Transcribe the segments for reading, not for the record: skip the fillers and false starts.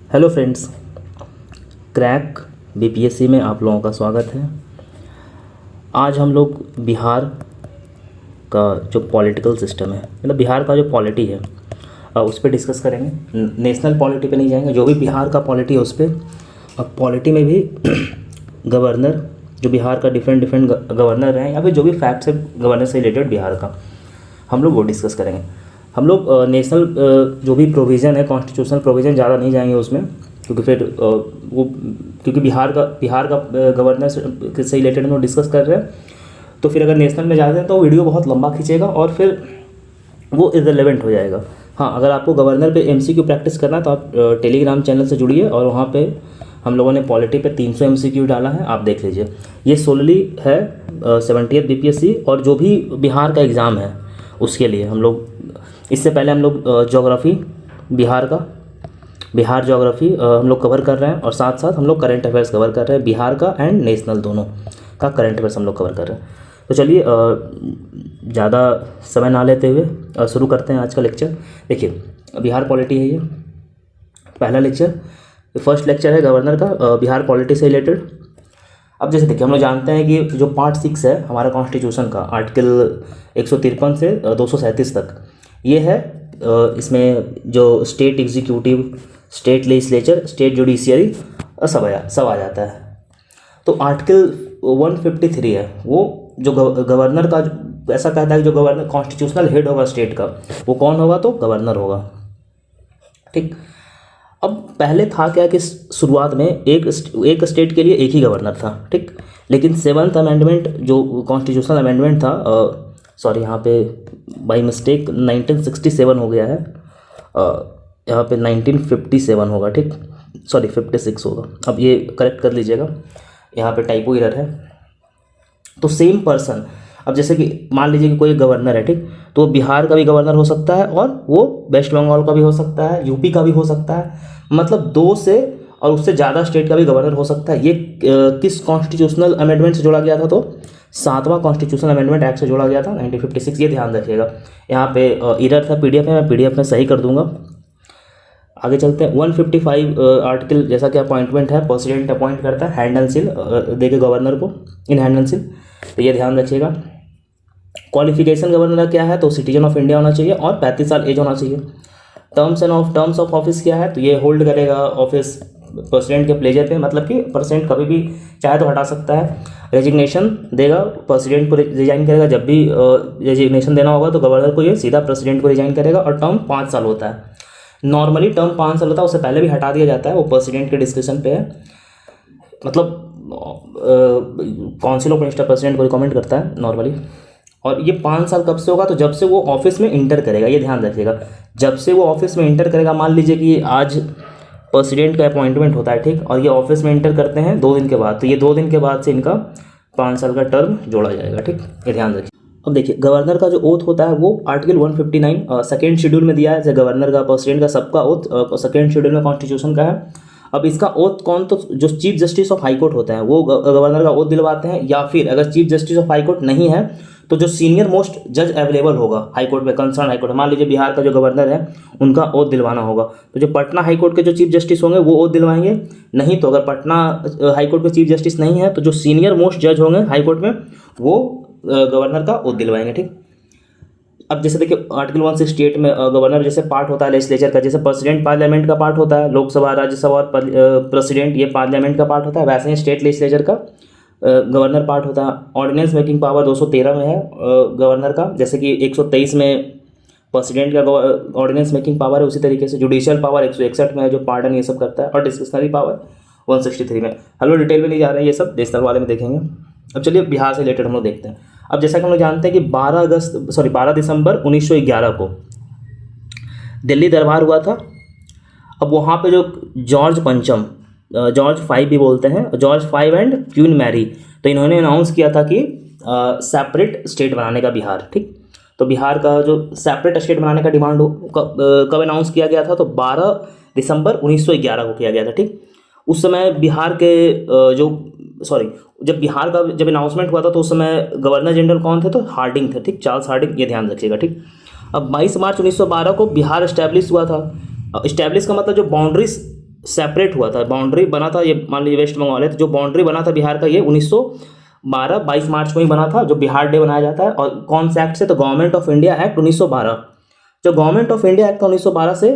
Hello friends, crack BPSC में आप लोगों का स्वागत है। आज हम लोग बिहार का जो पॉलिटिकल सिस्टम है, मतलब बिहार का जो पॉलिटी है, उस पर डिस्कस करेंगे। नेशनल पॉलिटी पे नहीं जाएंगे, जो भी बिहार का पॉलिटी है उस पर। और पॉलिटी में भी गवर्नर, जो बिहार का डिफरेंट डिफरेंट गवर्नर हैं, या फिर जो भी फैक्ट्स है गवर्नर से रिलेटेड बिहार का, हम लोग वो डिस्कस करेंगे। हम लोग नेशनल जो भी प्रोविज़न है, कॉन्स्टिट्यूशनल प्रोविज़न, ज़्यादा नहीं जाएंगे उसमें, क्योंकि फिर वो क्योंकि बिहार का गवर्नर से रिलेटेड हम लोग डिस्कस कर रहे हैं, तो फिर अगर नेशनल में जाते हैं तो वीडियो बहुत लंबा खींचेगा और फिर वो इररिलेवेंट हो जाएगा। हाँ, अगर आपको गवर्नर पे एमसीक्यू प्रैक्टिस करना है तो आप टेलीग्राम चैनल से जुड़िए, और वहाँ पे हम लोगों ने पॉलिटी पे 300 एमसीक्यू डाला है, आप देख लीजिए। ये सोलली है 70th बीपीएससी, और जो भी बिहार का एग्ज़ाम है उसके लिए हम लोग, इससे पहले हम लोग ज्योग्राफी, बिहार ज्योग्राफी हम लोग कवर कर रहे हैं, और साथ साथ हम लोग करंट अफेयर्स कवर कर रहे हैं, बिहार का एंड नेशनल दोनों का करंट अफेयर्स हम लोग कवर कर रहे हैं। तो चलिए ज़्यादा समय ना लेते हुए शुरू करते हैं आज का लेक्चर। देखिए, बिहार पॉलिटी है ये पहला लेक्चर, फर्स्ट लेक्चर है गवर्नर का बिहार पॉलिटी से रिलेटेड। अब जैसे देखिए, हम लोग जानते हैं कि जो पार्ट 6 है हमारा कॉन्स्टिट्यूशन का, आर्टिकल 153 से 237 तक, ये है इसमें जो state executive, state legislature, state judiciary सब आ जाता है। तो आर्टिकल 153 है वो जो गवर्नर का ऐसा कहता है कि जो गवर्नर कॉन्स्टिट्यूशनल हेड होगा स्टेट का, वो कौन होगा? तो गवर्नर होगा। ठीक। अब पहले था क्या कि शुरुआत में एक स्टेट के लिए एक ही गवर्नर था, ठीक। लेकिन 7th अमेंडमेंट जो कॉन्स्टिट्यूशनल अमेंडमेंट था, सॉरी यहाँ पे बाई मिस्टेक 1967 हो गया है, यहाँ पे 1957 होगा, ठीक, सॉरी 56 होगा। अब ये करेक्ट कर लीजिएगा, यहाँ पे टाइपो एरर है। तो सेम पर्सन, अब जैसे कि मान लीजिए कि कोई गवर्नर है, ठीक, तो बिहार का भी गवर्नर हो सकता है, और वो वेस्ट बंगाल का भी हो सकता है, यूपी का भी हो सकता है, मतलब 2 से और उससे ज़्यादा स्टेट का भी गवर्नर हो सकता है। ये किस कॉन्स्टिट्यूशनल अमेंडमेंट से जोड़ा गया था? तो 7वां कॉन्स्टिट्यूशनल अमेंडमेंट एक्ट से जोड़ा गया था 1956। ये ध्यान रखिएगा। यहाँ पे एरर था पीडीएफ में, मैं पीडीएफ में सही कर दूंगा। आगे चलते हैं। 155 आर्टिकल, जैसा कि अपॉइंटमेंट है, प्रेसिडेंट अपॉइंट करता है हैंड एंड सील देके गवर्नर को, इन हैंड एंड सील, तो ये ध्यान रखिएगा। क्वालिफिकेशन गवर्नर का क्या है? तो सिटीजन ऑफ इंडिया होना चाहिए और 35 साल एज होना चाहिए। टर्म्स ऑफ ऑफिस क्या है? तो ये होल्ड करेगा ऑफिस प्रेसिडेंट के प्लेजर पे, मतलब कि प्रेसिडेंट कभी भी चाहे तो हटा सकता है। रेजिग्नेशन देगा, प्रेसिडेंट को रिजाइन करेगा, जब भी रेजिग्नेशन देना होगा तो गवर्नर को ये सीधा प्रेसिडेंट को रिजाइन करेगा। और टर्म 5 साल होता है, नॉर्मली टर्म 5 साल होता है, उससे पहले भी हटा दिया जाता है, वो प्रेसिडेंट के डिस्क्रिप्शन पे है। मतलब काउंसिल ऑफ मिनिस्टर प्रेसिडेंट को रिकमेंड करता है नॉर्मली। और ये 5 साल कब से होगा? तो जब से वो ऑफिस में इंटर करेगा, ये ध्यान रखिएगा, जब से वो ऑफिस में इंटर करेगा। मान लीजिए कि आज प्रेसिडेंट का अपॉइंटमेंट होता है, ठीक, और ये ऑफिस में इंटर करते हैं 2 दिन के बाद, तो ये 2 दिन के बाद से इनका 5 साल का टर्म जोड़ा जाएगा, ठीक, ये ध्यान रखिए। अब देखिए, गवर्नर का जो ओथ होता है वो आर्टिकल 159 सेकेंड शेड्यूल में दिया है, जैसे गवर्नर का, प्रेसिडेंट का, सबका ओथ सेकेंड शेड्यूल में कॉन्स्टिट्यूशन का है। अब इसका ओथ कौन? तो जो chief justice of high court होता है वो गवर्नर का ओथ दिलवाते हैं, या फिर अगर chief justice of high court नहीं है तो जो सीनियर मोस्ट जज अवेलेबल होगा हाई कोर्ट में, कंसर्न हाई कोर्ट, मान लीजिए बिहार का जो गवर्नर है उनका ओथ दिलवाना होगा, तो जो पटना हाई कोर्ट के जो चीफ जस्टिस होंगे वो ओथ दिलवाएंगे। नहीं तो अगर पटना हाई कोर्ट के चीफ जस्टिस नहीं है तो जो सीनियर मोस्ट जज होंगे हाई कोर्ट में वो गवर्नर का ओथ दिलवाएंगे, ठीक। अब जैसे देखिए, आर्टिकल 168 में गवर्नर जैसे पार्ट होता है लेजिस्लेचर का, जैसे प्रेसिडेंट पार्लियामेंट का पार्ट होता है, लोकसभा, राज्यसभा और प्रेसिडेंट ये पार्लियामेंट का पार्ट होता है, वैसे ही स्टेट लेजिस्लेचर का गवर्नर पार्ट होता है। ऑर्डिनेंस मेकिंग पावर 213 में है गवर्नर का, जैसे कि 123 में प्रेसिडेंट का ऑर्डिनेंस मेकिंग पावर है, उसी तरीके से जुडिशियल पावर 161 में है, जो पार्डन ये सब करता है, और डिस्क्रिशनरी पावर 163 में। हम लोग डिटेल में नहीं जा रहे हैं, ये सब नेशनल वाले में देखेंगे। अब चलिए बिहार से रिलेटेड हम लोग देखते हैं। अब जैसा कि हम लोग जानते हैं कि 12 दिसंबर 1911 को दिल्ली दरबार हुआ था। अब वहाँ पे जो जॉर्ज पंचम, जॉर्ज 5 भी बोलते हैं, जॉर्ज 5 एंड क्वीन मैरी, तो इन्होंने अनाउंस किया था कि सेपरेट स्टेट बनाने का बिहार, ठीक। तो बिहार का जो सेपरेट स्टेट बनाने का डिमांड कब अनाउंस किया गया था? तो 12 दिसंबर 1911 को किया गया था, ठीक। उस समय बिहार के जब बिहार का जब अनाउंसमेंट हुआ था तो उस समय गवर्नर जनरल कौन थे? तो हार्डिंग थे, ठीक, चार्ल्स हार्डिंग, ये ध्यान रखिएगा, ठीक। अब 22 मार्च 1912 को बिहार इस्टेब्लिश हुआ था। इस्टेब्लिश का मतलब जो बाउंड्रीज सेपरेट हुआ था, बाउंड्री बना था, ये मान लीजिए वेस्ट बंगाल है तो जो बाउंड्री बना था बिहार का ये 1912 22 मार्च को ही बना था, जो बिहार डे मनाया जाता है। और कौन से एक्ट से? तो गवर्नमेंट ऑफ इंडिया एक्ट 1912। जो गवर्नमेंट ऑफ इंडिया एक्ट 1912 से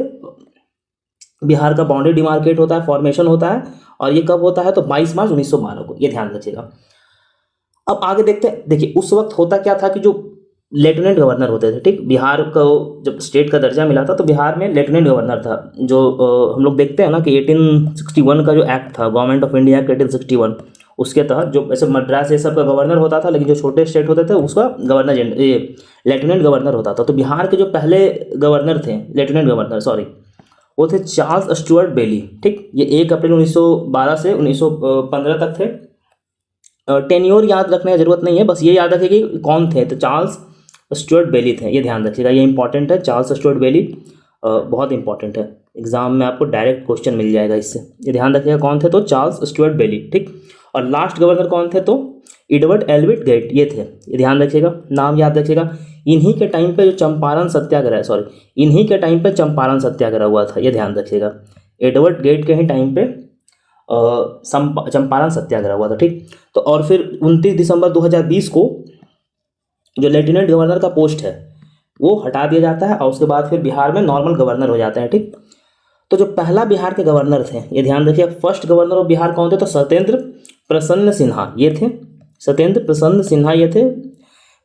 बिहार का बाउंड्री डिमार्केट होता है, फॉर्मेशन होता है। और ये कब होता है? तो 22 मार्च 1912 को, ये ध्यान रखिएगा। अब आगे देखते हैं। देखिए उस वक्त होता क्या था कि जो लेफ्टिनेंट गवर्नर होते थे, ठीक, बिहार को जब स्टेट का दर्जा मिला था तो बिहार में लेफ्टिनेंट गवर्नर था। जो हम लोग देखते हैं ना कि 1861 का जो एक्ट था, गवर्नमेंट ऑफ इंडिया एक्ट 1861, उसके तहत जो ऐसे मद्रास ये सब का गवर्नर होता था, लेकिन जो छोटे स्टेट होते थे उसका गवर्नर ये लेफ्टिनेंट गवर्नर होता था। तो बिहार के जो पहले गवर्नर थे, लेफ्टिनेंट गवर्नर सॉरी, वो थे चार्ल्स स्टुअर्ट बेली, ठीक। ये 1 अप्रैल 1912 से 1915 तक थे। टेन्योर याद रखने की जरूरत नहीं है, बस ये याद रखिए कि कौन थे। तो चार्ल्स स्टुअर्ट बेली थे, ये ध्यान रखिएगा, ये इंपॉर्टेंट है। चार्ल्स स्टुअर्ट बेली बहुत इंपॉर्टेंट है, एग्जाम में आपको डायरेक्ट क्वेश्चन मिल जाएगा इससे, ये ध्यान रखिएगा कौन थे। तो चार्ल्स स्टुअर्ट बेली, ठीक। और लास्ट गवर्नर कौन थे? तो एडवर्ड एल्विट गेट, ये थे, ये ध्यान रखिएगा, नाम याद रखिएगा। इन्हीं के टाइम पे जो चंपारण सत्याग्रह, सॉरी, इन्हीं के टाइम पे चंपारण सत्याग्रह हुआ था, ये ध्यान रखिएगा। एडवर्ड गेट के ही टाइम पे चंपारण सत्याग्रह हुआ था, ठीक। तो और फिर 29 दिसंबर 2020 को जो लेफ्टिनेंट गवर्नर का पोस्ट है वो हटा दिया जाता है और उसके बाद फिर बिहार में नॉर्मल गवर्नर हो जाते हैं, ठीक। तो जो पहला बिहार के गवर्नर थे, ये ध्यान रखिए, फर्स्ट गवर्नर ऑफ बिहार कौन थे? तो सत्येंद्र प्रसन्न सिन्हा, ये थे, सत्येंद्र प्रसन्न सिन्हा, ये थे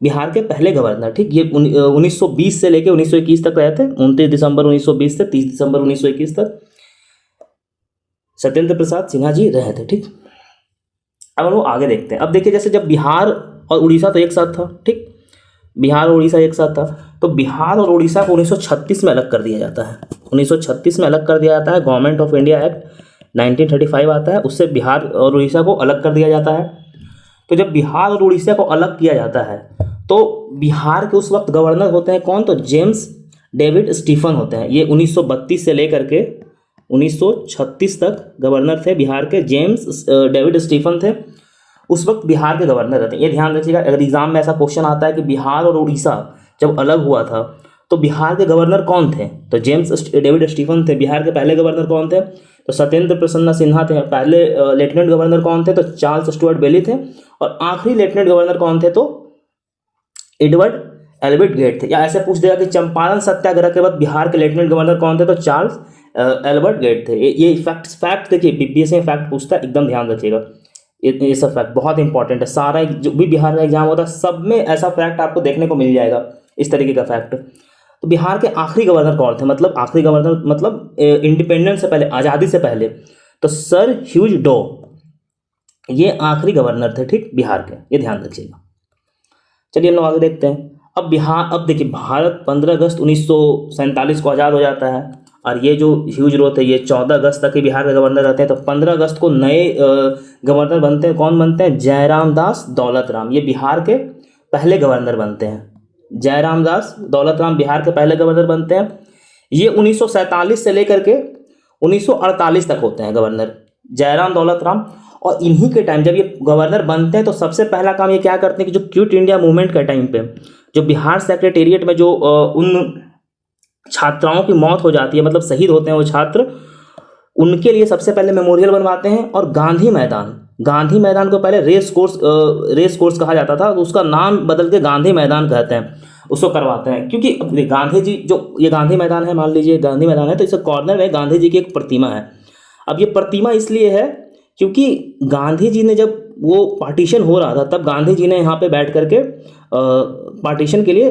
बिहार के पहले गवर्नर, ठीक। ये 1920 से लेके 1921 तक रहे थे, 29 दिसंबर 1920 से 30 दिसंबर 1921 तक सत्येंद्र प्रसाद सिन्हा जी रहे थे, ठीक। अब हम लोग आगे देखते हैं। अब देखिए जैसे जब बिहार और उड़ीसा तो एक साथ था, ठीक, बिहार और उड़ीसा एक साथ था, तो बिहार और उड़ीसा को 1936 में अलग कर दिया जाता है। 1936 में अलग कर दिया जाता है, गवर्नमेंट ऑफ इंडिया एक्ट 1935 आता है, उससे बिहार और उड़ीसा को अलग कर दिया जाता है। तो जब बिहार और उड़ीसा को अलग किया जाता है तो बिहार के उस वक्त गवर्नर होते हैं कौन? तो जेम्स डेविड स्टीफन होते हैं। ये 1932 से लेकर के 1936 तक गवर्नर थे बिहार के, जेम्स डेविड स्टीफन थे, उस वक्त बिहार के गवर्नर रहते हैं, ये ध्यान रखिएगा। अगर एग्जाम में ऐसा क्वेश्चन आता है कि बिहार और उड़ीसा जब अलग हुआ था तो बिहार के गवर्नर कौन थे? तो जेम्स डेविड स्टीफन थे। बिहार के पहले गवर्नर कौन थे? तो सत्येंद्र प्रसन्न सिन्हा थे। पहले लेफ्टिनेंट गवर्नर कौन थे? तो चार्ल्स स्टुअर्ट बेली थे। और आखिरी लेफ्टिनेंट गवर्नर कौन थे? तो एडवर्ड एल्विट गेट थे। या ऐसे पूछ देगा कि चंपारण सत्याग्रह के बाद बिहार के लेफ्टिनेंट गवर्नर कौन थे? तो चार्ल्स एल्बर्ट गेट थे। ये फैक्ट देखिए, बीपीएससी में फैक्ट पूछता है, एकदम ध्यान रखिएगा, ये सब फैक्ट बहुत इंपॉर्टेंट है। सारा जो भी बिहार का एग्जाम होता है सब में ऐसा फैक्ट आपको देखने को मिल जाएगा, इस तरीके का फैक्ट। तो बिहार के आखिरी गवर्नर कौन थे? मतलब आखिरी गवर्नर मतलब इंडिपेंडेंस से पहले, आज़ादी से पहले, तो सर ह्यूज डो, ये आखिरी गवर्नर थे, ठीक, बिहार के, ये ध्यान रखिएगा। चलिए हम लोग आगे देखते हैं। अब देखिए, भारत 15 अगस्त 1947 को आज़ाद हो जाता है और ये जो ह्यूज रो थे ये 14 अगस्त तक ही बिहार के गवर्नर रहते हैं। तो 15 अगस्त को नए गवर्नर बनते हैं। कौन बनते हैं? जयराम दास दौलत राम, ये बिहार के पहले गवर्नर बनते हैं। जयराम दास दौलत राम बिहार के पहले गवर्नर बनते हैं। ये 1947 से लेकर के 1948 तक होते हैं गवर्नर जयराम दौलत राम। और इन्हीं के टाइम जब ये गवर्नर बनते हैं तो सबसे पहला काम ये क्या करते हैं कि जो क्विट इंडिया मूवमेंट के टाइम पे जो बिहार सेक्रेटेरिएट में जो उन छात्राओं की मौत हो जाती है, मतलब शहीद होते हैं वो छात्र, उनके लिए सबसे पहले मेमोरियल बनवाते हैं। और गांधी मैदान को पहले रेस कोर्स कहा जाता था, तो उसका नाम बदल के गांधी मैदान कहते हैं, उसको करवाते हैं। क्योंकि गांधी जी जो ये गांधी मैदान है, मान लीजिए गांधी मैदान है, तो इसके कॉर्नर में गांधी जी की एक प्रतिमा है। अब ये प्रतिमा इसलिए है क्योंकि गांधी जी ने जब वो पार्टीशन हो रहा था तब गांधी जी ने यहाँ पे बैठ करके पार्टीशन के लिए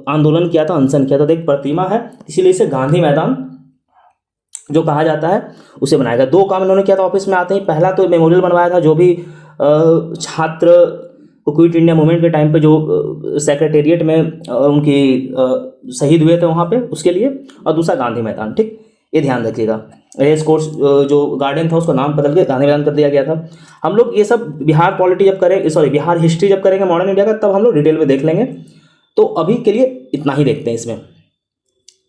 आंदोलन किया था, अनशन किया था। तो एक प्रतिमा है, इसीलिए इसे गांधी मैदान जो कहा जाता है उसे बनाया गया। 2 काम इन्होंने किया था ऑफिस में आते ही। पहला तो मेमोरियल बनवाया था, जो भी छात्र क्विट इंडिया मूवमेंट के टाइम पे जो सेक्रेटेरिएट में उनकी शहीद हुए थे वहाँ पे, उसके लिए। और दूसरा गांधी मैदान, ठीक, ये ध्यान रखिएगा। रेस कोर्स जो गार्डन था उसका नाम बदल के गांधी मैदान कर दिया गया था। हम लोग ये सब बिहार पॉलिटी जब करें, सॉरी बिहार हिस्ट्री जब करेंगे मॉडर्न इंडिया का, तब हम लोग डिटेल में देख लेंगे। तो अभी के लिए इतना ही देखते हैं इसमें।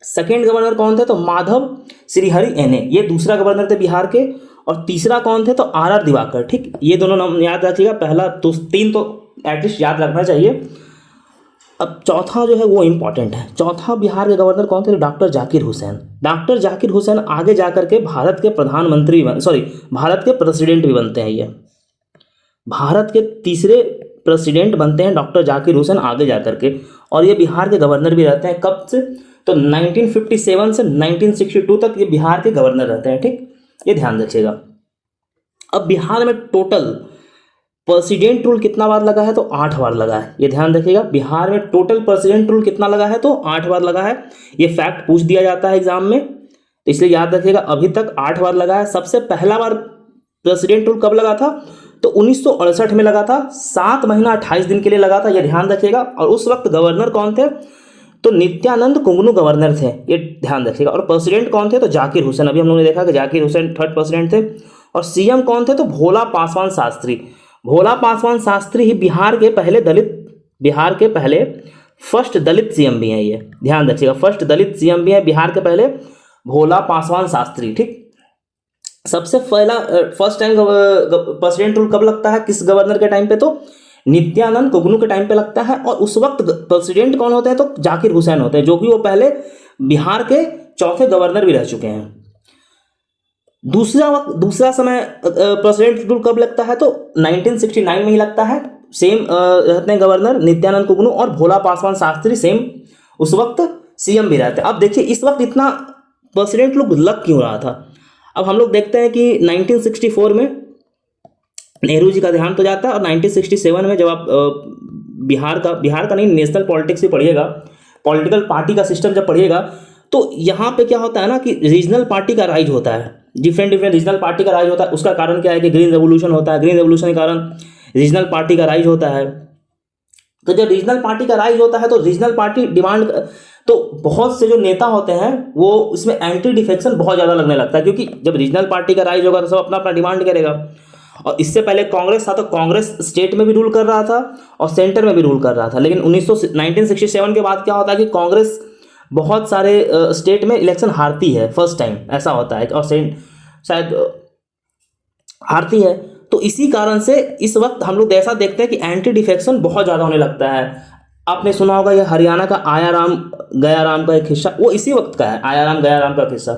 सेकेंड गवर्नर कौन थे? तो माधव श्रीहरि एने, ये दूसरा गवर्नर थे बिहार के। और तीसरा कौन थे? तो आर दिवाकर, ठीक, ये दोनों नाम याद रखिएगा। पहला तो 3 तो एटलीस्ट याद रखना चाहिए। अब चौथा जो है वो इम्पॉर्टेंट है। चौथा बिहार के गवर्नर कौन थे? डॉक्टर जाकिर हुसैन। डॉक्टर जाकिर हुसैन आगे जाकर के भारत के प्रधानमंत्री भारत के प्रेसिडेंट भी बनते हैं। ये भारत के तीसरे प्रेसिडेंट बनते हैं डॉक्टर जाकिर हुसैन आगे जाकर के, और ये बिहार के गवर्नर भी रहते हैं। कब से? तो 1957 से 1962 तक ये बिहार के गवर्नर रहते हैं। ठीक, ये ध्यान रखिएगा। अब बिहार में टोटल प्रेसिडेंट रूल कितना बार लगा है? तो 8 बार लगा है। ये ध्यान रखिएगा, बिहार में टोटल प्रेसिडेंट रूल कितना लगा है? तो 8 बार लगा है। ये फैक्ट पूछ दिया जाता है एग्जाम में, तो इसलिए याद रखिएगा अभी तक 8 बार लगा है। सबसे पहला बार प्रेसिडेंट रूल कब लगा था? तो 1968 में लगा था, 7 महीना 28 दिन के लिए लगा था। ये ध्यान रखिएगा। और उस वक्त गवर्नर कौन थे? तो नित्यानंद कुंगनू गवर्नर थे। ये ध्यान रखिएगा। और प्रेसिडेंट कौन थे? तो जाकिर हुसैन। अभी हम लोगों ने देखा कि जाकिर हुसैन थर्ड प्रेसिडेंट थे। और सीएम कौन थे? तो भोला पासवान शास्त्री। भोला पासवान शास्त्री ही बिहार के पहले फर्स्ट दलित सीएम भी हैं। ये ध्यान रखिएगा, फर्स्ट दलित सीएम भी है बिहार के पहले भोला पासवान शास्त्री। ठीक, सबसे पहला फर्स्ट टाइम प्रेसिडेंट रूल कब लगता है? किस गवर्नर के टाइम पे? तो नित्यानंद कुगनू के टाइम पे लगता है। और उस वक्त प्रेसिडेंट कौन होते हैं? तो जाकिर हुसैन होते हैं, जो कि वो पहले बिहार के चौथे गवर्नर भी रह चुके हैं। दूसरा समय प्रेसिडेंट रूल कब लगता है? तो 1969 में ही लगता है। सेम रहते हैं गवर्नर नित्यानंद कुगनू, और भोला पासवान शास्त्री सेम उस वक्त सीएम भी रहते हैं। अब देखिए इस वक्त इतना प्रेसिडेंट रूल लग क्यों रहा था? अब हम लोग देखते हैं कि 1964 में नेहरू जी का देहांत हो जाता है, और 1967 में जब आप बिहार का नहीं, नेशनल पॉलिटिक्स भी पढ़िएगा, पॉलिटिकल पार्टी का सिस्टम जब पढ़िएगा, तो यहाँ पे क्या होता है ना कि रीजनल पार्टी का राइज होता है, डिफरेंट रीजनल पार्टी का राइज होता है। उसका कारण क्या है कि ग्रीन रेवोल्यूशन होता है। ग्रीन रेवोल्यूशन के कारण रीजनल पार्टी का राइज होता है। तो जब रीजनल पार्टी का राइज होता है तो रीजनल पार्टी डिमांड, तो बहुत से जो नेता होते हैं वो इसमें एंटी डिफेक्शन बहुत ज़्यादा लगने लगता है, क्योंकि जब रीजनल पार्टी का राइज होगा तो सब अपना अपना डिमांड करेगा। और इससे पहले कांग्रेस था, तो कांग्रेस स्टेट में भी रूल कर रहा था और सेंटर में भी रूल कर रहा था। लेकिन 1967 के बाद क्या होता है कि कांग्रेस बहुत सारे स्टेट में इलेक्शन हारती है, फर्स्ट टाइम ऐसा होता है, और शायद हारती है। तो इसी कारण से इस वक्त हम लोग ऐसा देखते हैं कि एंटी डिफेक्शन बहुत ज़्यादा होने लगता है। आपने सुना होगा ये हरियाणा का आया राम गया राम का एक हिस्सा, वो इसी वक्त का है, आया राम गया राम का हिस्सा।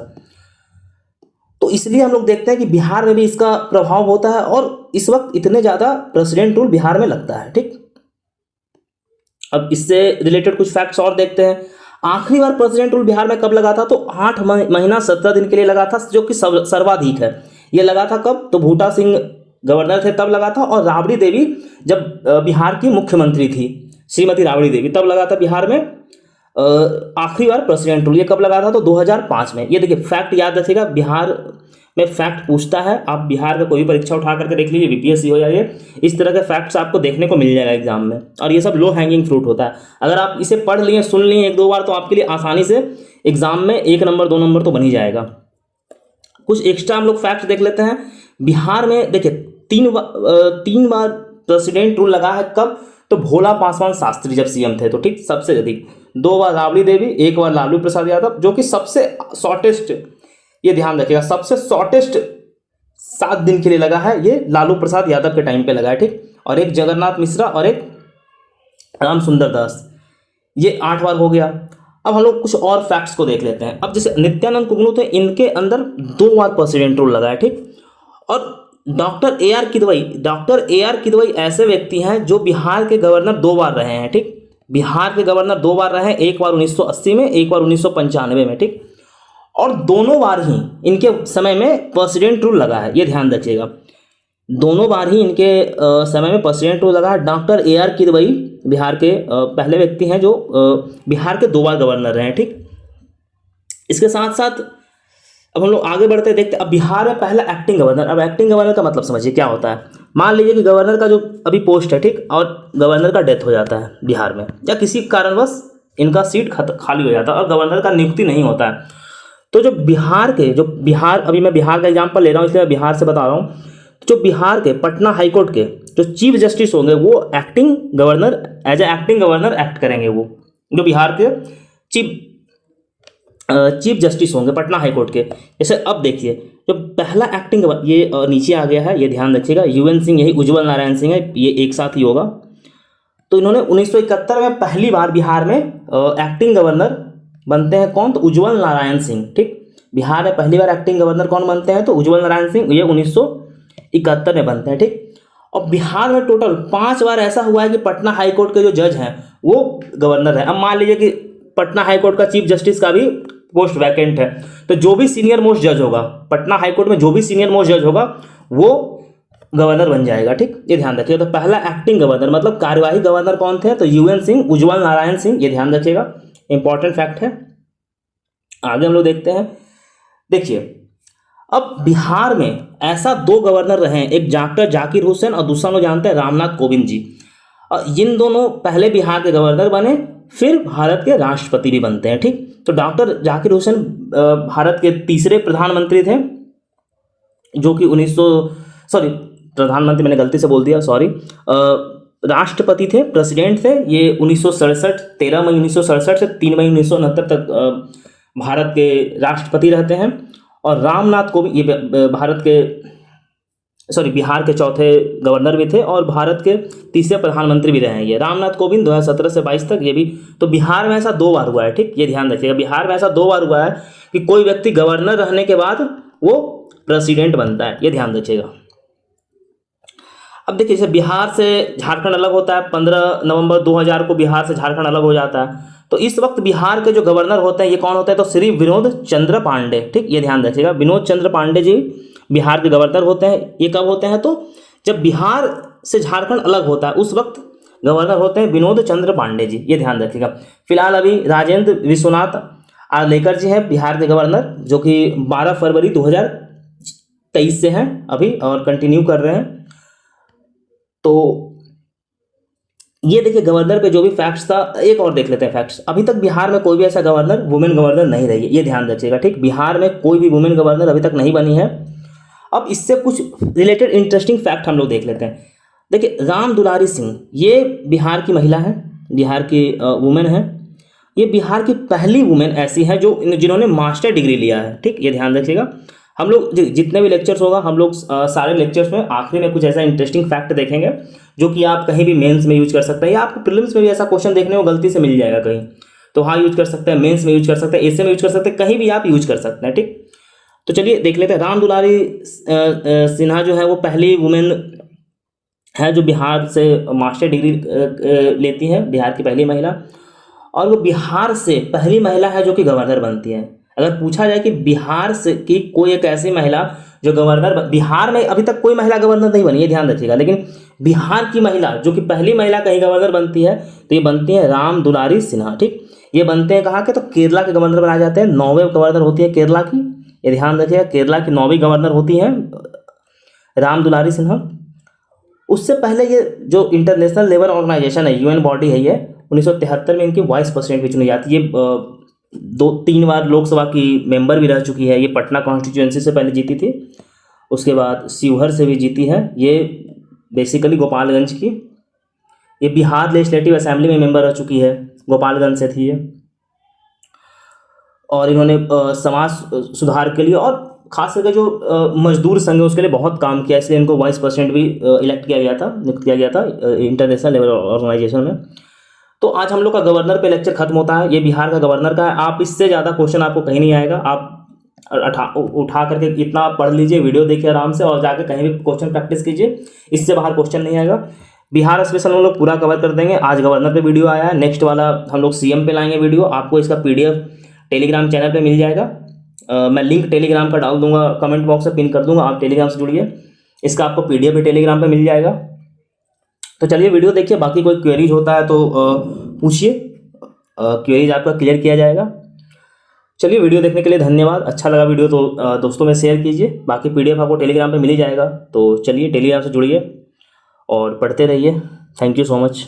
तो इसलिए हम लोग देखते हैं कि बिहार में भी इसका प्रभाव होता है, और इस वक्त इतने ज़्यादा प्रेसिडेंट रूल बिहार में लगता है। ठीक, अब इससे रिलेटेड कुछ फैक्ट्स और देखते हैं। आखिरी बार प्रेसिडेंट रूल बिहार में कब लगा था? तो 8 महीना 17 दिन के लिए लगा था, जो कि सर्वाधिक है। ये लगा था कब? तो भूटा सिंह गवर्नर थे तब लगा था, और राबड़ी देवी जब बिहार की मुख्यमंत्री थी, श्रीमती राबड़ी देवी, तब लगा था बिहार में आखिरी बार प्रेसिडेंट रूल। ये कब लगा था? तो 2005 में। ये देखिए फैक्ट याद रखिएगा, बिहार में फैक्ट पूछता है, आप बिहार का कोई भी परीक्षा उठा करके देख लीजिए, बीपीएससी हो या ये, इस तरह के फैक्ट्स आपको देखने को मिल जाएगा एग्जाम में। और ये सब लो हैंगिंग फ्रूट होता है। अगर आप इसे पढ़ लिए, सुन लिए 1-2 बार, तो आपके लिए आसानी से एग्जाम में 1 नंबर 2 नंबर तो बन ही जाएगा। कुछ एक्स्ट्रा हम लोग फैक्ट देख लेते हैं। बिहार में देखिए 3 बार प्रेसिडेंट रूल लगा है। कब? तो भोला पासवान शास्त्री जब सीएम थे, तो ठीक, सबसे अधिक 2 बार राबड़ी देवी, 1 बार लालू प्रसाद यादव, जो कि सबसे शॉर्टेस्ट, ये ध्यान रखिएगा, सबसे शॉर्टेस्ट 7 दिन के लिए लगा है, ये लालू प्रसाद यादव के टाइम पे लगा है। ठीक, और एक जगन्नाथ मिश्रा और एक राम सुंदर दास, ये 8 बार हो गया। अब हम लोग कुछ और फैक्ट्स को देख लेते हैं। अब जैसे नित्यानंद कुगनू थे, इनके अंदर 2 बार प्रेसिडेंट रूल लगा है। ठीक, और डॉक्टर ए आर किदवई ऐसे व्यक्ति हैं जो बिहार के गवर्नर 2 बार रहे हैं। ठीक, बिहार के गवर्नर 2 बार रहे हैं, एक बार 1980 में, एक बार 1995 में। ठीक, और दोनों बार ही इनके समय में प्रेसिडेंट रूल लगा है, ये ध्यान रखिएगा, दोनों बार ही इनके समय में प्रेसिडेंट रूल लगा है। Doctor A R Kidwai Bihar के पहले व्यक्ति हैं जो बिहार के 2 बार गवर्नर रहे हैं। ठीक, इसके साथ साथ अब हम लोग आगे बढ़ते देखते, अब बिहार में पहला एक्टिंग गवर्नर। अब एक्टिंग गवर्नर का मतलब समझिए क्या होता है। मान लीजिए कि गवर्नर का जो अभी पोस्ट है, ठीक, और गवर्नर का डेथ हो जाता है बिहार में, या किसी कारणवश इनका सीट खाली हो जाता है और गवर्नर का नियुक्ति नहीं होता है, तो जो बिहार अभी मैं बिहार का एग्जाम्पल ले रहा हूँ इसलिए मैं बिहार से बता रहा हूँ, जो बिहार के पटना हाईकोर्ट के जो चीफ जस्टिस होंगे वो acting governor, as a acting governor act करेंगे। वो जो बिहार के चीफ जस्टिस होंगे पटना हाईकोर्ट के। जैसे अब देखिए जो पहला एक्टिंग, ये नीचे आ गया है, ये ध्यान रखिएगा, UN सिंह, यही उज्जवल नारायण सिंह है, ये एक साथ ही होगा। तो इन्होंने 1971 में पहली बार बिहार में एक्टिंग गवर्नर बनते हैं कौन, तो उज्जवल नारायण सिंह। ठीक, बिहार में पहली बार एक्टिंग गवर्नर कौन बनते हैं, तो उज्जवल नारायण सिंह, ये 1971 में बनते हैं। ठीक, और बिहार में टोटल 5 बार ऐसा हुआ है कि पटना हाई कोर्ट के जो जज हैं वो गवर्नर है। अब मान लीजिए कि पटना हाई कोर्ट का चीफ जस्टिस का भी पोस्ट वैकेंट है, तो जो भी सीनियर मोस्ट जज होगा पटना हाई कोर्ट में, जो भी सीनियर मोस्ट जज होगा वो गवर्नर बन जाएगा। ठीक, ये ध्यान रखिएगा। तो पहला एक्टिंग गवर्नर मतलब कार्यवाही गवर्नर कौन थे, तो यूएन सिंह, उज्जवल नारायण सिंह, ये ध्यान रखिएगा, इंपॉर्टेंट फैक्ट है। आगे हम लोग देखते हैं। देखिए, अब बिहार में ऐसा 2 गवर्नर रहे हैं, एक डॉक्टर जाकिर हुसैन और दूसरा लोग जानते हैं रामनाथ कोविंद जी। और इन दोनों पहले बिहार के गवर्नर बने, फिर भारत के राष्ट्रपति भी बनते हैं। ठीक, तो डॉक्टर जाकिर हुसैन भारत के तीसरे प्रधानमंत्री थे, जो कि प्रधानमंत्री मैंने गलती से बोल दिया, सॉरी, राष्ट्रपति थे, प्रेसिडेंट थे। ये 1967 13 मई 1967 से 3 मई 1969 तक भारत के राष्ट्रपति रहते हैं। और रामनाथ कोविंद ये बिहार के चौथे गवर्नर भी थे और भारत के तीसरे प्रधानमंत्री भी रहे हैं। ये रामनाथ कोविंद 2017 से 22 तक, ये भी। तो बिहार में ऐसा 2 बार हुआ है। ठीक, ये ध्यान रखिएगा, बिहार में ऐसा 2 बार हुआ है कि कोई व्यक्ति गवर्नर रहने के बाद वो प्रेसिडेंट बनता है, ये ध्यान रखिएगा। अब देखिए, जैसे बिहार से झारखंड अलग होता है, 15 नवंबर 2000 को बिहार से झारखंड अलग हो जाता है। तो इस वक्त बिहार के जो गवर्नर होते हैं ये कौन होते हैं, तो श्री विनोद चंद्र पांडे। ठीक, ये ध्यान रखिएगा, विनोद चंद्र पांडे जी बिहार के गवर्नर होते हैं। ये कब होते हैं, तो जब बिहार से झारखंड अलग होता है उस वक्त गवर्नर होते हैं विनोद चंद्र पांडे जी, ये ध्यान रखिएगा। फिलहाल अभी राजेंद्र विश्वनाथ आर्लेकर जी हैं बिहार के गवर्नर, जो कि 12 फरवरी 2023 से हैं अभी और कंटिन्यू कर रहे हैं। तो ये देखिए गवर्नर पे जो भी फैक्ट्स था। एक और देख लेते हैं फैक्ट्स। अभी तक बिहार में कोई भी ऐसा गवर्नर वुमेन गवर्नर नहीं रही है, ये ध्यान रखिएगा। ठीक, बिहार में कोई भी वुमेन गवर्नर अभी तक नहीं बनी है। अब इससे कुछ रिलेटेड इंटरेस्टिंग फैक्ट हम लोग देख लेते हैं। देखिए, राम दुलारी सिंह ये बिहार की महिला है, बिहार की वुमेन है। ये बिहार की पहली वुमेन ऐसी है जो जिन्होंने मास्टर डिग्री लिया है। ठीक, ये ध्यान रखिएगा। हम लोग जितने भी लेक्चर्स होगा हम लोग सारे लेक्चर्स में आखिरी में कुछ ऐसा इंटरेस्टिंग फैक्ट देखेंगे जो कि आप कहीं भी मेंस में यूज कर सकते हैं, या आपको प्रीलिम्स में भी ऐसा क्वेश्चन देखने को गलती से मिल जाएगा कहीं, तो हाँ यूज कर सकते हैं, मेंस में यूज कर सकते हैं, एसे में यूज कर सकते हैं, कहीं भी आप यूज कर सकते हैं। ठीक, तो चलिए देख लेते हैं। राम दुलारी सिन्हा जो है वो पहली वुमेन है जो बिहार से मास्टर डिग्री लेती है, बिहार की पहली महिला। और वो बिहार से पहली महिला है जो कि गवर्नर बनती है। अगर पूछा जाए कि बिहार से की कोई एक ऐसी महिला जो गवर्नर, बिहार में अभी तक कोई महिला गवर्नर नहीं बनी है, ध्यान रखिएगा, लेकिन बिहार की महिला जो कि पहली महिला कहीं गवर्नर बनती है तो ये बनती है राम दुलारी सिन्हा। ठीक, ये बनते हैं कहाँ के, तो केरला के गवर्नर बनाए जाते हैं। 9वें गवर्नर होती है केरला की, ये ध्यान रखिएगा, केरला की 9वीं गवर्नर होती हैं राम दुलारी सिन्हा। उससे पहले ये जो इंटरनेशनल लेबर ऑर्गेनाइजेशन है, यूएन बॉडी है, ये 1973 में इनकी वाइस प्रेसिडेंट भी चुनी जाती है। ये 2-3 बार लोकसभा की मेंबर भी रह चुकी है। ये पटना कॉन्स्टिट्यूएंसी से पहले जीती थी, उसके बाद शिवहर से भी जीती है। ये बेसिकली गोपालगंज की, ये बिहार लेजिस्लेटिव असेंबली में मेंबर रह चुकी है, गोपालगंज से थी ये। और इन्होंने समाज सुधार के लिए और खास करके जो मजदूर संघ है उसके लिए बहुत काम किया, इसलिए इनको वाइस प्रेसिडेंट भी इलेक्ट किया गया था, नियुक्त किया गया था इंटरनेशनल लेबर ऑर्गेनाइजेशन में। तो आज हम लोग का गवर्नर पे लेक्चर खत्म होता है। ये बिहार का गवर्नर का है। आप इससे ज़्यादा क्वेश्चन आपको कहीं नहीं आएगा। आप उठा करके इतना पढ़ लीजिए, वीडियो देखिए आराम से, और जाकर कहीं भी क्वेश्चन प्रैक्टिस कीजिए, इससे बाहर क्वेश्चन नहीं आएगा। बिहार स्पेशल हम लोग पूरा कवर कर देंगे। आज गवर्नर पे वीडियो आया है, नेक्स्ट वाला हम लोग सीएम पे लाएंगे वीडियो। आपको इसका PDF टेलीग्राम चैनल पे मिल जाएगा। मैं लिंक टेलीग्राम का डाल दूंगा, कमेंट बॉक्स में पिन कर दूंगा, आप टेलीग्राम से जुड़िए। इसका आपको PDF भी टेलीग्राम पे मिल जाएगा। तो चलिए वीडियो देखिए, बाकी कोई क्वेरीज होता है तो पूछिए, क्वेरीज आपका क्लियर किया जाएगा। चलिए वीडियो देखने के लिए धन्यवाद। अच्छा लगा वीडियो तो दोस्तों में शेयर कीजिए। बाकी PDF आपको टेलीग्राम पे मिल ही जाएगा। तो चलिए टेलीग्राम से जुड़िए और पढ़ते रहिए। Thank you so much.